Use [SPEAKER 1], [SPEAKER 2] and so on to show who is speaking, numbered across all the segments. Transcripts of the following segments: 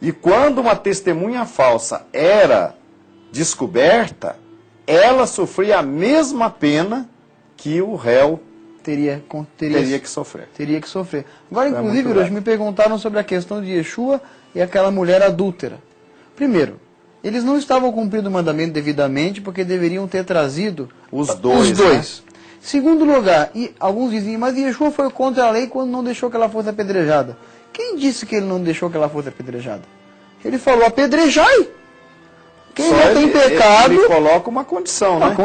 [SPEAKER 1] E quando uma testemunha falsa era descoberta, ela sofria a mesma pena que o réu teria que sofrer.
[SPEAKER 2] Teria que sofrer. Agora,
[SPEAKER 1] Então,
[SPEAKER 2] inclusive, hoje me perguntaram sobre a questão de Yeshua e aquela mulher adúltera. Primeiro, eles não estavam cumprindo o mandamento devidamente porque deveriam ter trazido
[SPEAKER 1] os dois. Né?
[SPEAKER 2] Segundo lugar, e alguns diziam, mas Yeshua foi contra a lei quando não deixou que ela fosse apedrejada. Quem disse que ele não deixou que ela fosse apedrejada? Ele falou, apedrejai! Quem não tem pecado...
[SPEAKER 1] Ele coloca uma condição, né?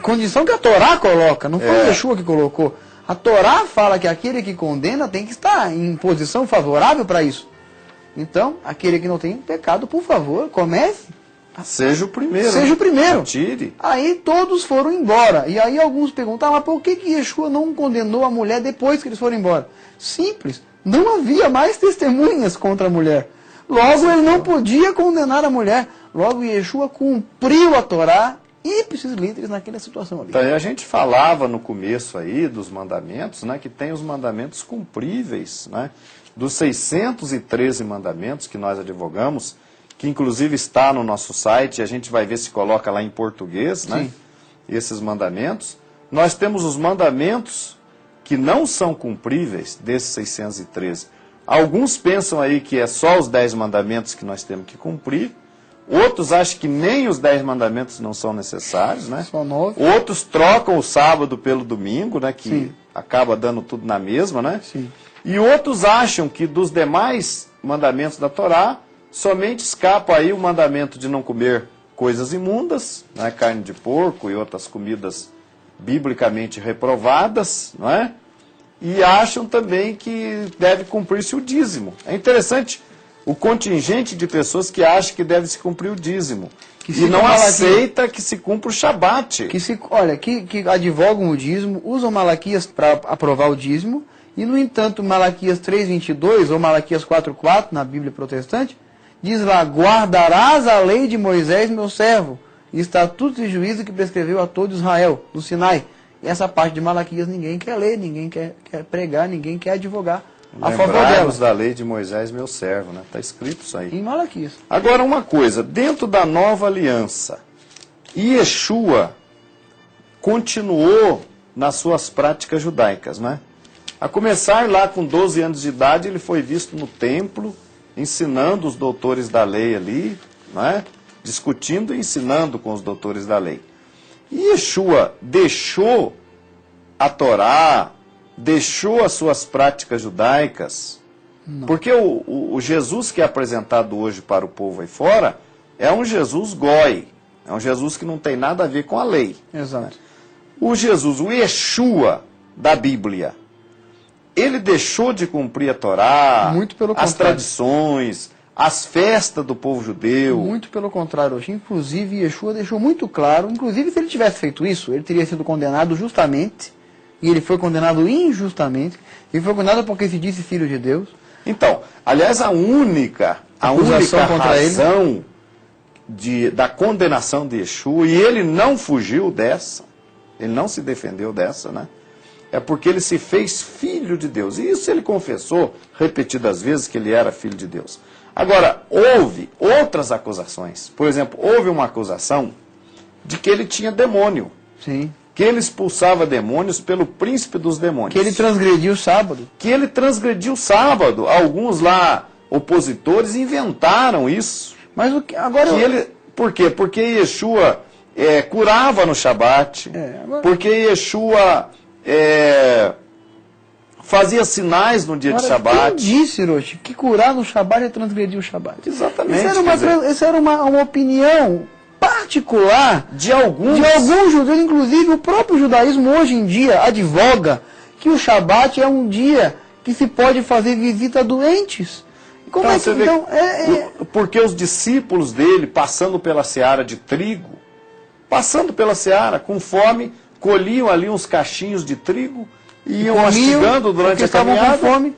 [SPEAKER 2] Condição que a Torá coloca, não foi Yeshua que colocou. A Torá fala que aquele que condena tem que estar em posição favorável para isso. Então, aquele que não tem pecado, por favor, comece.
[SPEAKER 1] Seja o primeiro.
[SPEAKER 2] Seja o primeiro.
[SPEAKER 1] Atire.
[SPEAKER 2] Aí todos foram embora. E aí alguns perguntaram, mas por que Yeshua não condenou a mulher depois que eles foram embora? Simples. Não havia mais testemunhas contra a mulher. Logo, ele não podia condenar a mulher. Logo, Yeshua cumpriu a Torá e precisa líderes naquela situação ali.
[SPEAKER 1] Então, a gente falava no começo aí dos mandamentos, né, que tem os mandamentos cumpríveis, né? Dos 613 mandamentos que nós advogamos, que inclusive está no nosso site, a gente vai ver se coloca lá em português, né?
[SPEAKER 2] Sim.
[SPEAKER 1] Esses mandamentos. Nós temos os mandamentos que não são cumpríveis desses 613. Alguns pensam aí que é só os 10 mandamentos que nós temos que cumprir. Outros acham que nem os 10 mandamentos não são necessários, né?
[SPEAKER 2] Só 9.
[SPEAKER 1] Outros trocam o sábado pelo domingo, né? Que
[SPEAKER 2] Sim.
[SPEAKER 1] acaba dando tudo na mesma, né?
[SPEAKER 2] Sim.
[SPEAKER 1] E outros acham que dos demais mandamentos da Torá, somente escapa aí o mandamento de não comer coisas imundas, né? Carne de porco e outras comidas biblicamente reprovadas, não é? E acham também que deve cumprir-se o dízimo. É interessante o contingente de pessoas que acham que deve se cumprir o dízimo. E não aceita que se cumpra o Shabat.
[SPEAKER 2] Que advogam o dízimo, usam Malaquias para aprovar o dízimo, e no entanto Malaquias 3:22 ou Malaquias 4:4 na Bíblia protestante, diz lá, guardarás a lei de Moisés, meu servo, e estatutos e juízo que prescreveu a todo Israel, no Sinai. E essa parte de Malaquias ninguém quer ler, ninguém quer pregar, ninguém quer advogar a favor dela.
[SPEAKER 1] Lembrai-vos da lei de Moisés, meu servo, né? Está escrito isso aí.
[SPEAKER 2] Em Malaquias.
[SPEAKER 1] Agora uma coisa, dentro da nova aliança, Yeshua continuou nas suas práticas judaicas, né? A começar lá com 12 anos de idade, ele foi visto no templo, ensinando os doutores da lei ali, né? Discutindo e ensinando com os doutores da lei. E Yeshua deixou a Torá, deixou as suas práticas judaicas, não. Porque o Jesus que é apresentado hoje para o povo aí fora é um Jesus goi, é um Jesus que não tem nada a ver com a lei.
[SPEAKER 2] Exato.
[SPEAKER 1] Né? O Jesus, o Yeshua da Bíblia, ele deixou de cumprir a Torá,
[SPEAKER 2] muito pelo
[SPEAKER 1] as
[SPEAKER 2] contrário.
[SPEAKER 1] tradições, as festas do povo judeu.
[SPEAKER 2] Muito pelo contrário, hoje. Inclusive, Yeshua deixou muito claro, inclusive se ele tivesse feito isso, ele teria sido condenado justamente, e ele foi condenado injustamente, e foi condenado porque se disse filho de Deus.
[SPEAKER 1] Então, aliás, a única razão da condenação de Yeshua, e ele não fugiu dessa, ele não se defendeu dessa, né? É porque ele se fez filho de Deus. E isso ele confessou repetidas vezes que ele era filho de Deus. Agora, houve outras acusações. Por exemplo, houve uma acusação de que ele tinha demônio.
[SPEAKER 2] Sim.
[SPEAKER 1] Que ele expulsava demônios pelo príncipe dos demônios.
[SPEAKER 2] Que ele transgrediu o sábado.
[SPEAKER 1] Que ele transgrediu o sábado. Alguns lá, opositores, inventaram isso.
[SPEAKER 2] Mas o que agora...
[SPEAKER 1] Por quê? Porque Yeshua curava no Shabat. Porque Yeshua fazia sinais no dia de Shabat.
[SPEAKER 2] Quem disse, Hiroshi, que curar no Shabat é transgredir o Shabat?
[SPEAKER 1] Exatamente.
[SPEAKER 2] Essa era uma opinião particular
[SPEAKER 1] de alguns
[SPEAKER 2] judeus. Inclusive, o próprio judaísmo hoje em dia advoga que o Shabat é um dia que se pode fazer visita a doentes. Como
[SPEAKER 1] então,
[SPEAKER 2] é que, então,
[SPEAKER 1] porque os discípulos dele, passando pela seara de trigo, passando pela seara, com fome, colhiam ali uns cachinhos de trigo e iam mastigando durante a caminhada,
[SPEAKER 2] com fome.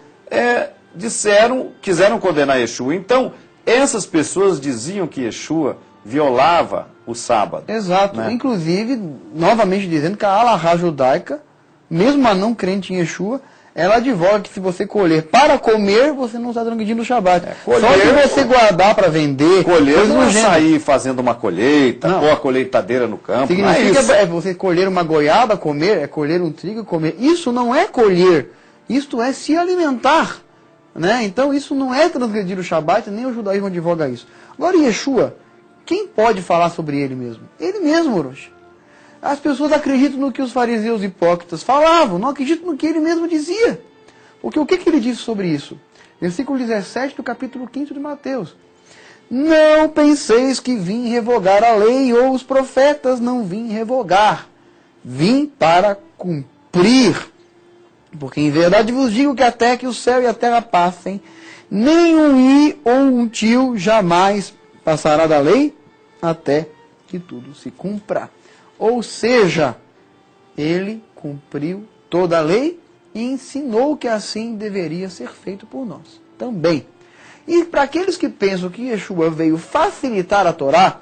[SPEAKER 1] Quiseram condenar Yeshua. Então, essas pessoas diziam que Yeshua violava o sábado.
[SPEAKER 2] Exato.
[SPEAKER 1] Né?
[SPEAKER 2] Inclusive, novamente dizendo que a alahá judaica, mesmo a não crente em Yeshua, ela advoga que se você colher para comer, você não está transgredindo o Shabat.
[SPEAKER 1] Colher,
[SPEAKER 2] só se você guardar para vender,
[SPEAKER 1] colher não é
[SPEAKER 2] nojento.
[SPEAKER 1] sair fazendo uma colheita,
[SPEAKER 2] Não.
[SPEAKER 1] pôr a colheitadeira no campo.
[SPEAKER 2] Significa
[SPEAKER 1] não é isso.
[SPEAKER 2] você colher uma goiaba, comer, é colher um trigo, comer. Isso não é colher, isto é se alimentar. Né? Então isso não é transgredir o Shabat, nem o judaísmo advoga isso. Agora Yeshua, quem pode falar sobre ele mesmo? Ele mesmo, Orochi. As pessoas acreditam no que os fariseus hipócritas falavam, não acreditam no que ele mesmo dizia. Porque o que ele disse sobre isso? Versículo 17 do capítulo 5 de Mateus. Não penseis que vim revogar a lei ou os profetas, não vim revogar. Vim para cumprir. Porque em verdade vos digo que até que o céu e a terra passem, nem um i ou um tio jamais passará da lei, até que tudo se cumpra. Ou seja, ele cumpriu toda a lei e ensinou que assim deveria ser feito por nós também. E para aqueles que pensam que Yeshua veio facilitar a Torá,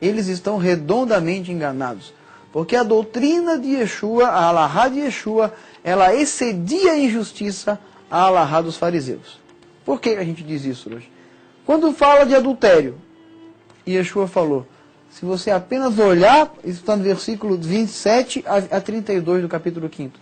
[SPEAKER 2] eles estão redondamente enganados. Porque a doutrina de Yeshua, a alahá de Yeshua, ela excedia em justiça a alahá dos fariseus. Por que a gente diz isso hoje? Quando fala de adultério, Yeshua falou, se você apenas olhar, isso está no versículo 27 a 32 do capítulo 5.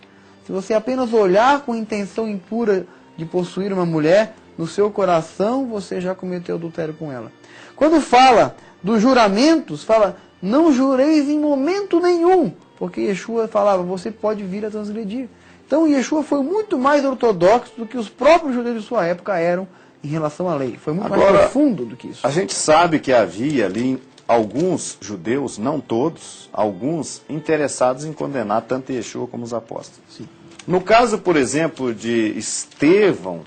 [SPEAKER 2] Se você apenas olhar com intenção impura de possuir uma mulher, no seu coração você já cometeu adultério com ela. Quando fala dos juramentos, fala, não jureis em momento nenhum, porque Yeshua falava, você pode vir a transgredir. Então Yeshua foi muito mais ortodoxo do que os próprios judeus de sua época eram em relação à lei. Foi muito mais profundo do que isso.
[SPEAKER 1] A gente sabe que havia ali alguns judeus, não todos, alguns interessados em condenar tanto Yeshua como os apóstolos.
[SPEAKER 2] Sim.
[SPEAKER 1] No caso, por exemplo, de Estevão,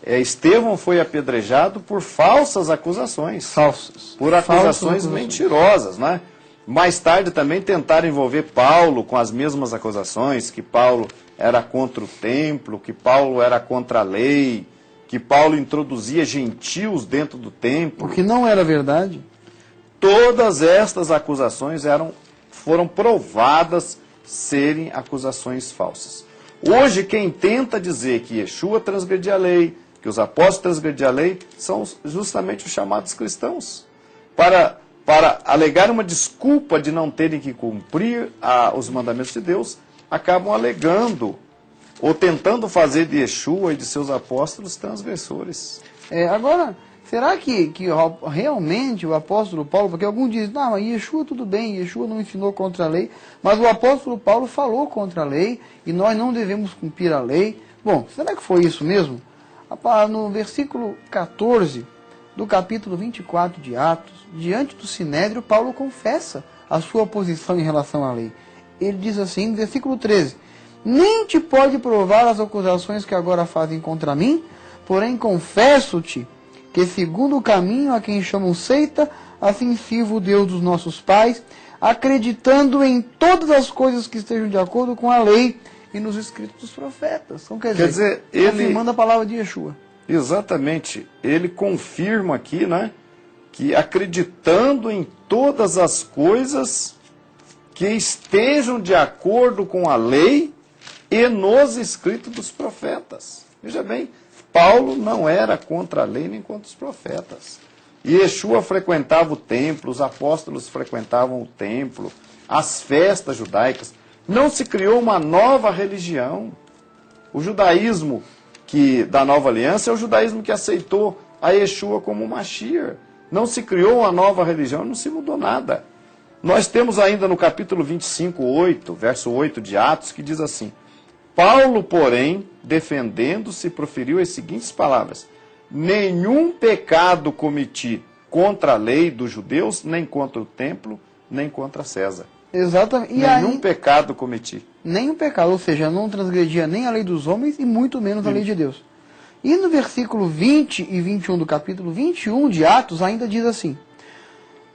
[SPEAKER 1] Estevão foi apedrejado por falsas acusações.
[SPEAKER 2] Falsas.
[SPEAKER 1] Por acusações mentirosas, né? Mais tarde também tentaram envolver Paulo com as mesmas acusações, que Paulo era contra o templo, que Paulo era contra a lei, que Paulo introduzia gentios dentro do templo.
[SPEAKER 2] O que não era verdade.
[SPEAKER 1] Todas estas acusações foram provadas serem acusações falsas. Hoje, quem tenta dizer que Yeshua transgredia a lei, que os apóstolos transgrediam a lei, são justamente os chamados cristãos. Para alegar uma desculpa de não terem que cumprir os mandamentos de Deus, acabam alegando ou tentando fazer de Yeshua e de seus apóstolos transgressores.
[SPEAKER 2] Agora, será que realmente o apóstolo Paulo, porque alguns dizem, não, mas Yeshua tudo bem, Yeshua não ensinou contra a lei, mas o apóstolo Paulo falou contra a lei e nós não devemos cumprir a lei. Bom, será que foi isso mesmo? No versículo 14 do capítulo 24 de Atos, diante do Sinédrio, Paulo confessa a sua posição em relação à lei. Ele diz assim, no versículo 13, nem te pode provar as acusações que agora fazem contra mim, porém confesso-te que segundo o caminho a quem chamam seita, assim sirvo o Deus dos nossos pais, acreditando em todas as coisas que estejam de acordo com a lei e nos escritos dos profetas. Então, quer dizer ele manda a palavra de Yeshua.
[SPEAKER 1] Exatamente. Ele confirma aqui, né, que acreditando em todas as coisas que estejam de acordo com a lei e nos escritos dos profetas. Veja bem, Paulo não era contra a lei nem contra os profetas. Yeshua frequentava o templo, os apóstolos frequentavam o templo, as festas judaicas. Não se criou uma nova religião. O judaísmo da nova aliança é o judaísmo que aceitou a Yeshua como Mashiach. Não se criou uma nova religião, não se mudou nada. Nós temos ainda no capítulo 25, 8, verso 8 de Atos, que diz assim, Paulo, porém, defendendo-se, proferiu as seguintes palavras, nenhum pecado cometi contra a lei dos judeus, nem contra o templo, nem contra César.
[SPEAKER 2] Exatamente. E
[SPEAKER 1] nenhum pecado cometi.
[SPEAKER 2] Nenhum pecado, ou seja, não transgredia nem a lei dos homens e muito menos a lei de Deus. E no versículo 20 e 21 do capítulo 21 de Atos ainda diz assim,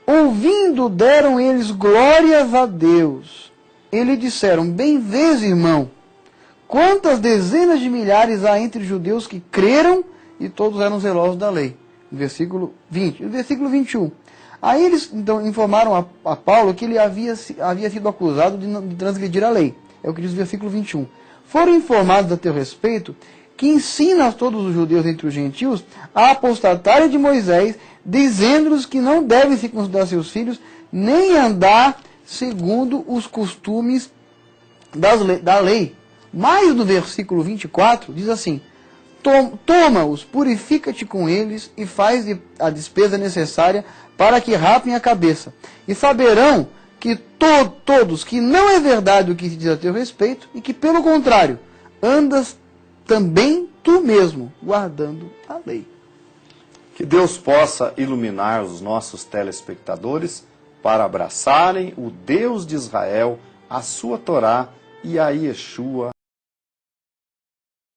[SPEAKER 2] ouvindo deram eles glórias a Deus. Eles disseram, bem vês, irmão, quantas dezenas de milhares há entre judeus que creram e todos eram zelosos da lei. No versículo 20. No versículo 21. Aí eles então informaram a Paulo que ele havia sido acusado de transgredir a lei. É o que diz o versículo 21. foram informados a teu respeito, que ensina a todos os judeus entre os gentios a apostatarem de Moisés, dizendo-lhes que não devem circuncidar seus filhos, nem andar segundo os costumes da lei. Mas no versículo 24 diz assim: toma-os, purifica-te com eles e faz a despesa necessária para que rapem a cabeça. E saberão que todos que não é verdade o que se diz a teu respeito, e que pelo contrário, andas também tu mesmo, guardando a lei.
[SPEAKER 1] Que Deus possa iluminar os nossos telespectadores para abraçarem o Deus de Israel, a sua Torá e a Yeshua